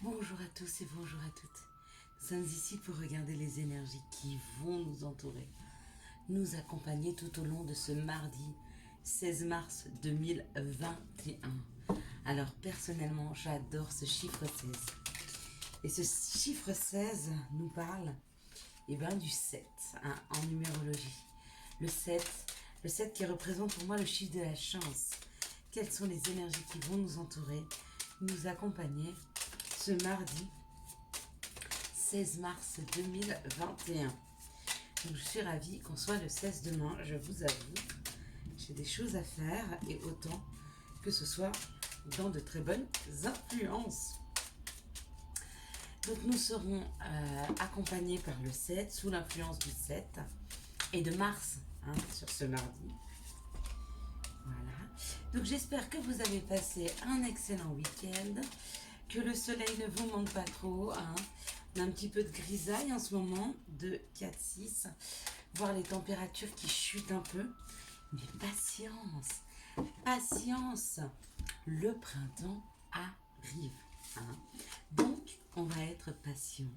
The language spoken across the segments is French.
Bonjour à tous et bonjour à toutes. Nous sommes ici pour regarder les énergies qui vont nous entourer, nous accompagner tout au long de ce mardi 16 mars 2021. Alors personnellement, j'adore ce chiffre 16. Et ce chiffre 16 nous parle du 7 en numérologie. Le 7, le 7 qui représente pour moi le chiffre de la chance. Quelles sont les énergies qui vont nous entourer, nous accompagner ce mardi 16 mars 2021. Donc je suis ravie qu'on soit le 16 demain, je vous avoue. J'ai des choses à faire et autant que ce soit dans de très bonnes influences. Donc nous serons accompagnés par le 7, sous l'influence du 7 et de Mars sur ce mardi. Voilà. Donc j'espère que vous avez passé un excellent week-end, que le soleil ne vous manque pas trop. On a un petit peu de grisaille en ce moment, de 4-6, voir les températures qui chutent un peu. Mais patience, patience, le printemps arrive. Donc, on va être patient.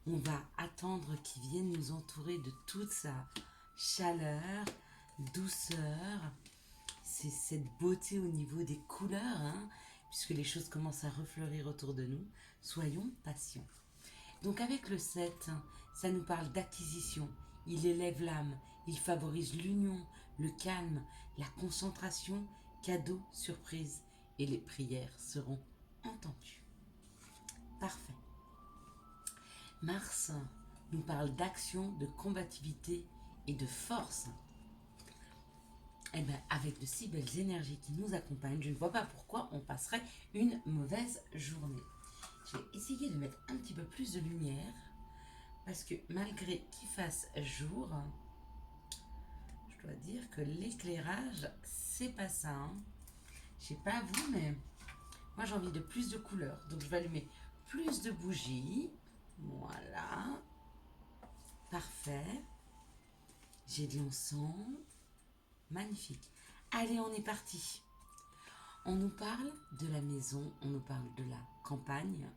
On va attendre qu'il vienne nous entourer de toute sa chaleur, douceur. C'est cette beauté au niveau des couleurs, puisque les choses commencent à refleurir autour de nous. Soyons patients. Donc avec le 7, ça nous parle d'acquisition. Il élève l'âme, il favorise l'union, le calme, la concentration, cadeau, surprise. Et les prières seront entendues. Parfait. Mars nous parle d'action, de combativité et de force. Avec de si belles énergies qui nous accompagnent, je ne vois pas pourquoi on passerait une mauvaise journée. Je vais essayer de mettre un petit peu plus de lumière parce que malgré qu'il fasse jour, je dois dire que l'éclairage, c'est pas ça. Je sais pas vous, mais moi j'ai envie de plus de couleurs. Donc je vais allumer plus de bougies. Voilà. Parfait. J'ai de l'encens. Magnifique. Allez, on est parti. On nous parle de la maison, on nous parle de la campagne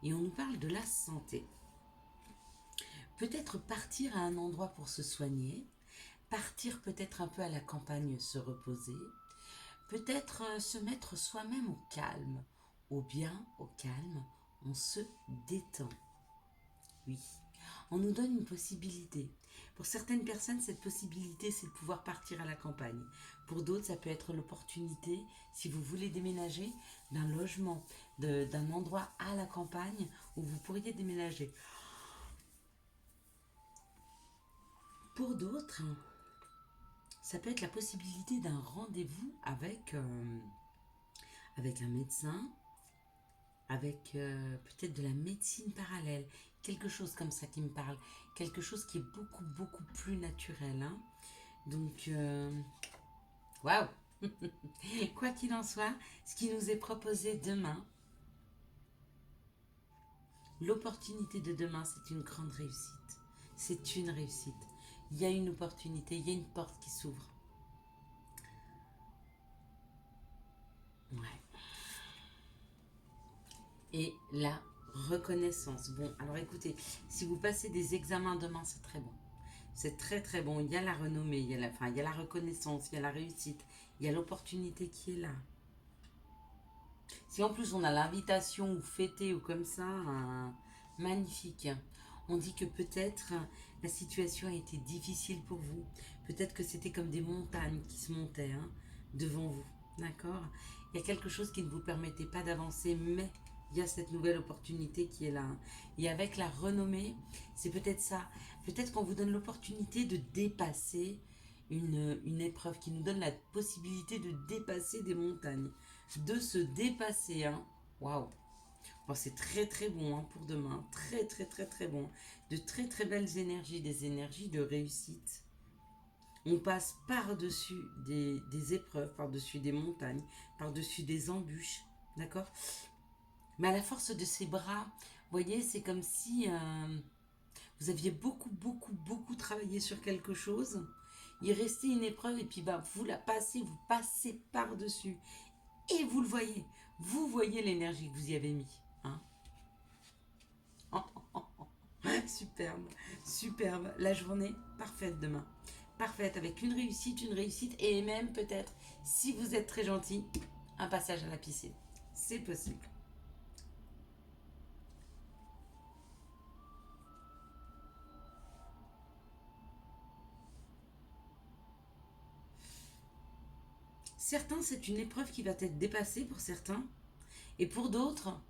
et on nous parle de la santé. Peut-être partir à un endroit pour se soigner, partir peut-être un peu à la campagne se reposer, peut-être se mettre soi-même au calme. Au bien, au calme, on se détend. Oui, on nous donne une possibilité. Pour certaines personnes, cette possibilité, c'est de pouvoir partir à la campagne. Pour d'autres, ça peut être l'opportunité, si vous voulez déménager, d'un logement, d'un endroit à la campagne où vous pourriez déménager. Pour d'autres, ça peut être la possibilité d'un rendez-vous avec un médecin, avec peut-être de la médecine parallèle, quelque chose comme ça qui me parle, quelque chose qui est beaucoup beaucoup plus naturel. Donc, waouh. Quoi qu'il en soit, ce qui nous est proposé demain, l'opportunité de demain, c'est une grande réussite. C'est une réussite. Il y a une opportunité, il y a une porte qui s'ouvre. Ouais. Et la reconnaissance. Bon, alors écoutez, si vous passez des examens demain, c'est très bon. C'est très très bon. Il y a la renommée, il y a la reconnaissance, il y a la réussite, il y a l'opportunité qui est là. Si en plus on a l'invitation ou fêter ou comme ça, magnifique. On dit que peut-être la situation a été difficile pour vous. Peut-être que c'était comme des montagnes qui se montaient devant vous. D'accord. Il y a quelque chose qui ne vous permettait pas d'avancer, mais il y a cette nouvelle opportunité qui est là. Et avec la renommée, c'est peut-être ça. Peut-être qu'on vous donne l'opportunité de dépasser une épreuve qui nous donne la possibilité de dépasser des montagnes, de se dépasser. Waouh! Bon, c'est très très bon pour demain, très très très très bon. De très très belles énergies, des énergies de réussite. On passe par-dessus des épreuves, par-dessus des montagnes, par-dessus des embûches, d'accord? Mais à la force de ses bras, vous voyez, c'est comme si vous aviez beaucoup, beaucoup, beaucoup travaillé sur quelque chose. Il restait une épreuve et puis vous la passez, vous passez par-dessus. Et vous le voyez. Vous voyez l'énergie que vous y avez mis. superbe, superbe. La journée parfaite demain. Parfaite, avec une réussite et même peut-être, si vous êtes très gentil, un passage à la piscine. C'est possible. Certains, c'est une épreuve qui va être dépassée pour certains. Et pour d'autres,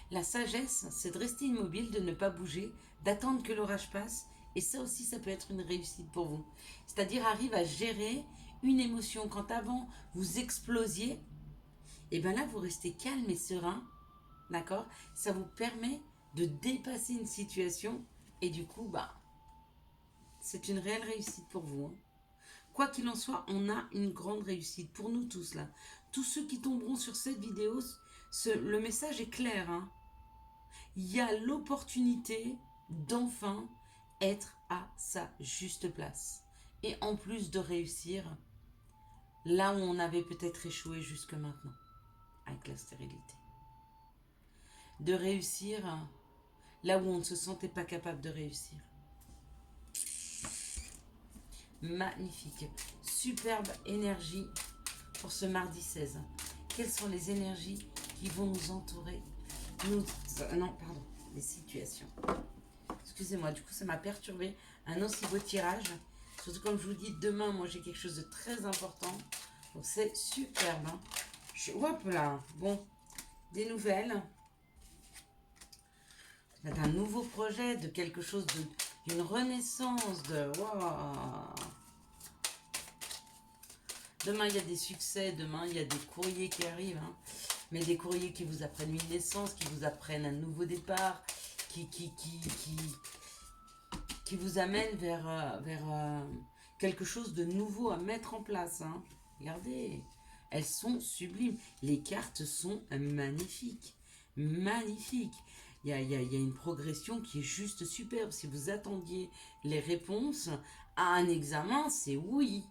la sagesse, c'est de rester immobile, de ne pas bouger, d'attendre que l'orage passe. Et ça aussi, ça peut être une réussite pour vous. C'est-à-dire, arrive à gérer une émotion. Quand avant, vous explosiez, et bien là, vous restez calme et serein. D'accord? Ça vous permet de dépasser une situation. Et du coup, c'est une réelle réussite pour vous. Hein. Quoi qu'il en soit, on a une grande réussite pour nous tous là. Tous ceux qui tomberont sur cette vidéo, le message est clair. Hein. Il y a l'opportunité d'enfin être à sa juste place. Et en plus de réussir là où on avait peut-être échoué jusque maintenant, avec la stérilité. De réussir là où on ne se sentait pas capable de réussir. Magnifique. Superbe énergie pour ce mardi 16. Quelles sont les énergies qui vont nous entourer les situations. Excusez-moi, du coup ça m'a perturbé un aussi beau tirage. Surtout comme je vous dis, demain, moi j'ai quelque chose de très important. Donc c'est superbe. Hein. Hop là. Bon, des nouvelles. D'un nouveau projet, de quelque chose, d'une renaissance, de... Wow. Demain, il y a des succès, demain, il y a des courriers qui arrivent. Hein. Mais des courriers qui vous apprennent une naissance, qui vous apprennent un nouveau départ, qui vous amènent vers quelque chose de nouveau à mettre en place. Hein. Regardez, elles sont sublimes. Les cartes sont magnifiques. Magnifiques. Il y a une progression qui est juste superbe. Si vous attendiez les réponses à un examen, c'est oui.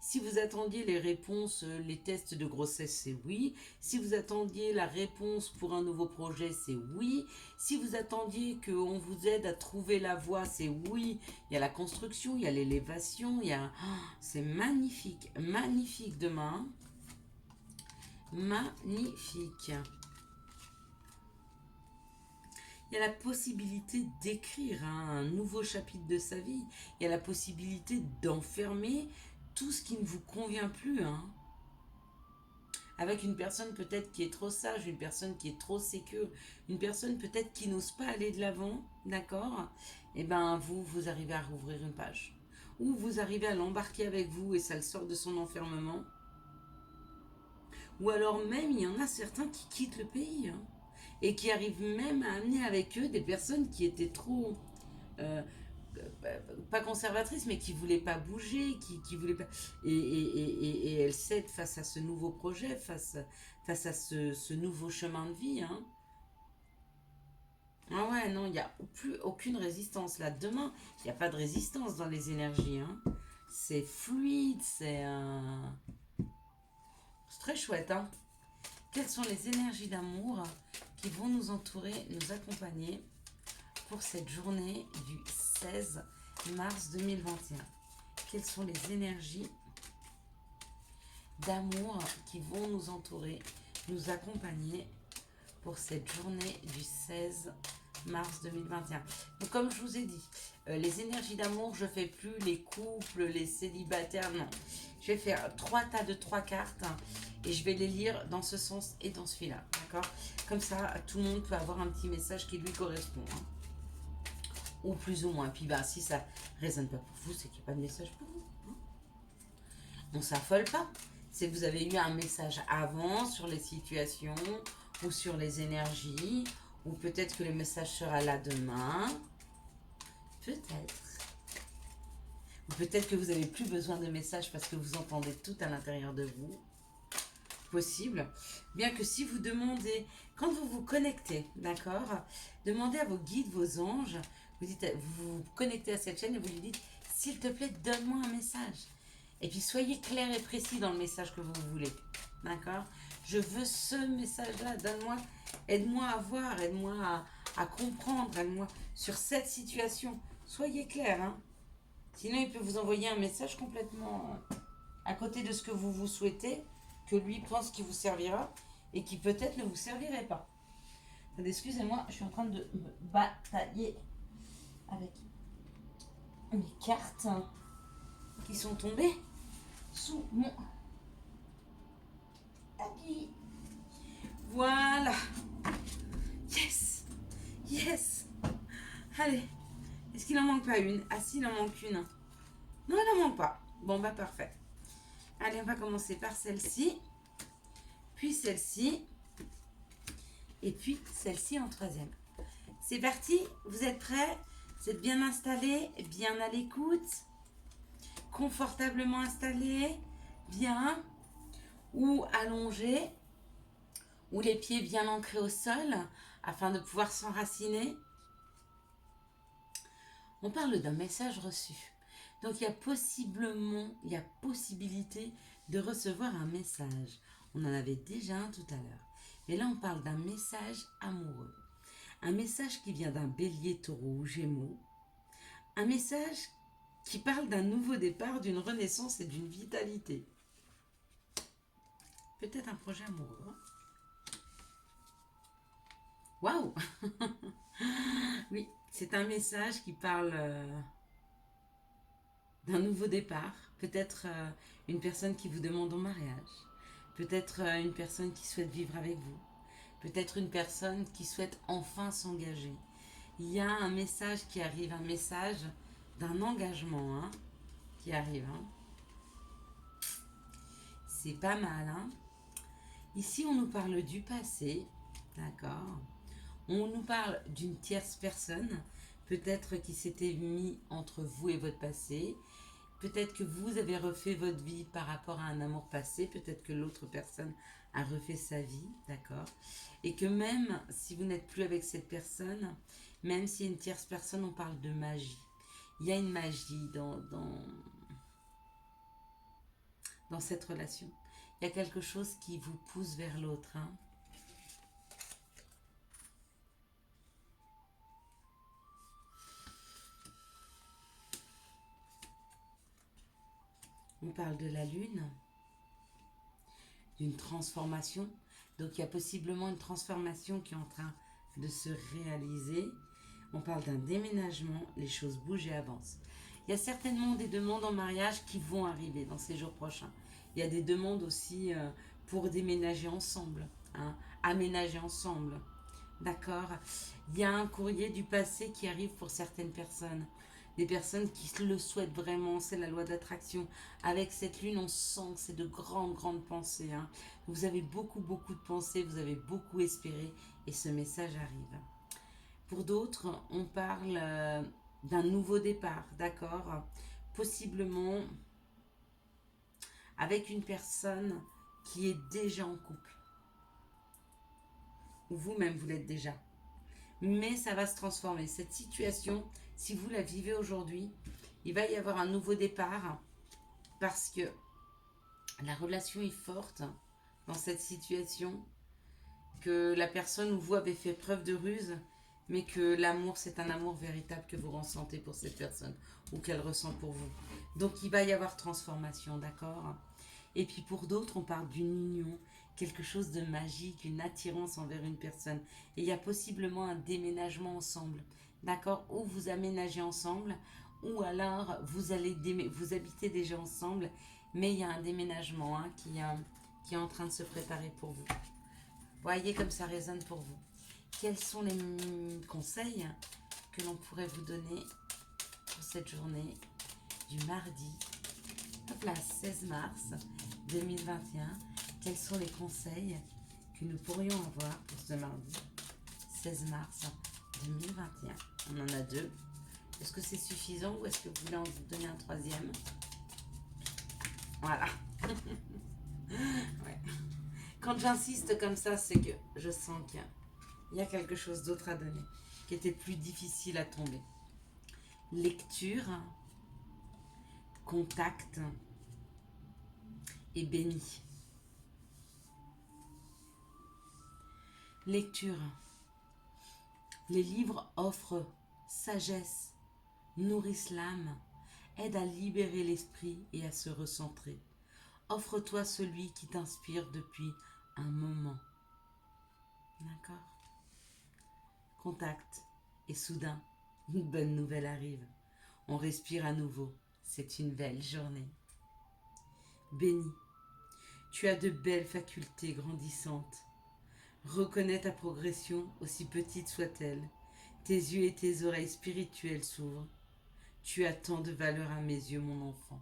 Si vous attendiez les réponses, les tests de grossesse, c'est oui. Si vous attendiez la réponse pour un nouveau projet, c'est oui. Si vous attendiez qu'on vous aide à trouver la voie, c'est oui. Il y a la construction, il y a l'élévation, il y a... c'est magnifique, magnifique demain. Magnifique. Il y a la possibilité d'écrire un nouveau chapitre de sa vie. Il y a la possibilité d'enfermer tout ce qui ne vous convient plus. Hein. Avec une personne peut-être qui est trop sage, une personne qui est trop sécure, une personne peut-être qui n'ose pas aller de l'avant, d'accord? Et bien vous arrivez à rouvrir une page. Ou vous arrivez à l'embarquer avec vous et ça le sort de son enfermement. Ou alors même il y en a certains qui quittent le pays. Hein. Et qui arrivent même à amener avec eux des personnes qui étaient trop, pas conservatrices, mais qui ne voulaient pas bouger, qui voulaient pas... Et elles cèdent face à ce nouveau projet, face à ce nouveau chemin de vie. Hein. Ah ouais, non, il n'y a plus aucune résistance. Là, demain, il n'y a pas de résistance dans les énergies. Hein. C'est fluide, c'est très chouette. Hein. Quelles sont les énergies d'amour qui vont nous entourer, nous accompagner pour cette journée du 16 mars 2021. Quelles sont les énergies d'amour qui vont nous entourer, nous accompagner pour cette journée du 16 mars 2021. Donc, comme je vous ai dit, les énergies d'amour, je ne fais plus les couples, les célibataires, non. Je vais faire 3 tas de 3 cartes et je vais les lire dans ce sens et dans ce fil-là, d'accord? Comme ça, tout le monde peut avoir un petit message qui lui correspond. Hein. Ou plus ou moins. Puis si ça ne résonne pas pour vous, c'est qu'il n'y a pas de message pour vous. Hein. On ne s'affole pas. C'est que vous avez eu un message avant sur les situations ou sur les énergies. Ou peut-être que le message sera là demain. Peut-être. Ou peut-être que vous n'avez plus besoin de messages parce que vous entendez tout à l'intérieur de vous. Possible. Bien que si vous demandez, quand vous vous connectez, d'accord, demandez à vos guides, vos anges, vous vous connectez à cette chaîne et vous lui dites, s'il te plaît, donne-moi un message. Et puis soyez clair et précis dans le message que vous voulez. D'accord? Je veux ce message-là, donne-moi, aide-moi à voir, aide-moi à comprendre sur cette situation. Soyez clair, hein. Sinon, il peut vous envoyer un message complètement à côté de ce que vous vous souhaitez, que lui pense qui vous servira et qui peut-être ne vous servirait pas. Excusez-moi, je suis en train de me batailler avec mes cartes qui sont tombées sous mon habit. Voilà. Yes. Yes. Allez. Est-ce qu'il en manque pas une? Ah si, il en manque une. Non, il n'en manque pas. Bon, bah parfait. Allez, on va commencer par celle-ci. Puis celle-ci. Et puis celle-ci en troisième. C'est parti. Vous êtes prêts? Vous êtes bien installés? Bien à l'écoute? Confortablement installés? Bien? Ou allongés? Ou les pieds bien ancrés au sol afin de pouvoir s'enraciner? On parle d'un message reçu. Donc il y a possibilité de recevoir un message. On en avait déjà un tout à l'heure. Mais là on parle d'un message amoureux. Un message qui vient d'un bélier, taureau ou gémeaux. Un message qui parle d'un nouveau départ, d'une renaissance et d'une vitalité. Peut-être un projet amoureux. Waouh. Oui, c'est un message qui parle d'un nouveau départ. Peut-être une personne qui vous demande en mariage. Peut-être une personne qui souhaite vivre avec vous. Peut-être une personne qui souhaite enfin s'engager. Il y a un message qui arrive, un message d'un engagement qui arrive. C'est pas mal. Ici, on nous parle du passé. D'accord. On nous parle d'une tierce personne, peut-être qui s'était mis entre vous et votre passé. Peut-être que vous avez refait votre vie par rapport à un amour passé. Peut-être que l'autre personne a refait sa vie, d'accord. Et que même si vous n'êtes plus avec cette personne, même s'il y a une tierce personne, on parle de magie. Il y a une magie dans cette relation. Il y a quelque chose qui vous pousse vers l'autre. On parle de la lune, d'une transformation. Donc il y a possiblement une transformation qui est en train de se réaliser. On parle d'un déménagement, les choses bougent et avancent. Il y a certainement des demandes en mariage qui vont arriver dans ces jours prochains. Il y a des demandes aussi pour déménager ensemble, aménager ensemble. D'accord. Il y a un courrier du passé qui arrive pour certaines personnes. Des personnes qui le souhaitent vraiment, c'est la loi d'attraction. Avec cette lune, on sent que c'est de grandes, grandes pensées. Vous avez beaucoup, beaucoup de pensées, vous avez beaucoup espéré et ce message arrive. Pour d'autres, on parle d'un nouveau départ, d'accord? Possiblement avec une personne qui est déjà en couple. Ou vous-même, vous l'êtes déjà. Mais ça va se transformer. Cette situation, si vous la vivez aujourd'hui, il va y avoir un nouveau départ parce que la relation est forte dans cette situation, que la personne ou vous avez fait preuve de ruse, mais que l'amour, c'est un amour véritable que vous ressentez pour cette personne ou qu'elle ressent pour vous. Donc il va y avoir transformation, d'accord? Et puis pour d'autres, on parle d'une union, quelque chose de magique, une attirance envers une personne. Et il y a possiblement un déménagement ensemble, d'accord? Ou vous aménagez ensemble, ou alors vous habitez déjà ensemble, mais il y a un déménagement qui est en train de se préparer pour vous. Voyez comme ça résonne pour vous. Quels sont les conseils que l'on pourrait vous donner pour cette journée du mardi, hop là, 16 mars 2021? Quels sont les conseils que nous pourrions avoir pour ce mardi 16 mars 2021? On en a deux. Est-ce que c'est suffisant ou est-ce que vous voulez en donner un troisième? Voilà. Ouais. Quand j'insiste comme ça, c'est que je sens qu'il y a quelque chose d'autre à donner, qui était plus difficile à tomber. Lecture, contact et béni. Lecture. Les livres offrent sagesse, nourrissent l'âme, aident à libérer l'esprit et à se recentrer. Offre-toi celui qui t'inspire depuis un moment. D'accord? Contact. Et soudain, une bonne nouvelle arrive. On respire à nouveau. C'est une belle journée. Béni, tu as de belles facultés grandissantes. Reconnais ta progression, aussi petite soit-elle. Tes yeux et tes oreilles spirituelles s'ouvrent. Tu as tant de valeur à mes yeux, mon enfant.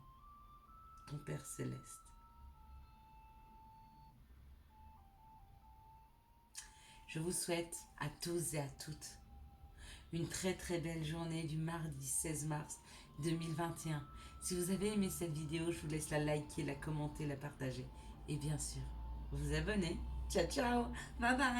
Ton Père céleste. Je vous souhaite à tous et à toutes une très très belle journée du mardi 16 mars 2021. Si vous avez aimé cette vidéo, je vous laisse la liker, la commenter, la partager et bien sûr, vous abonner. Ciao ciao, bye bye.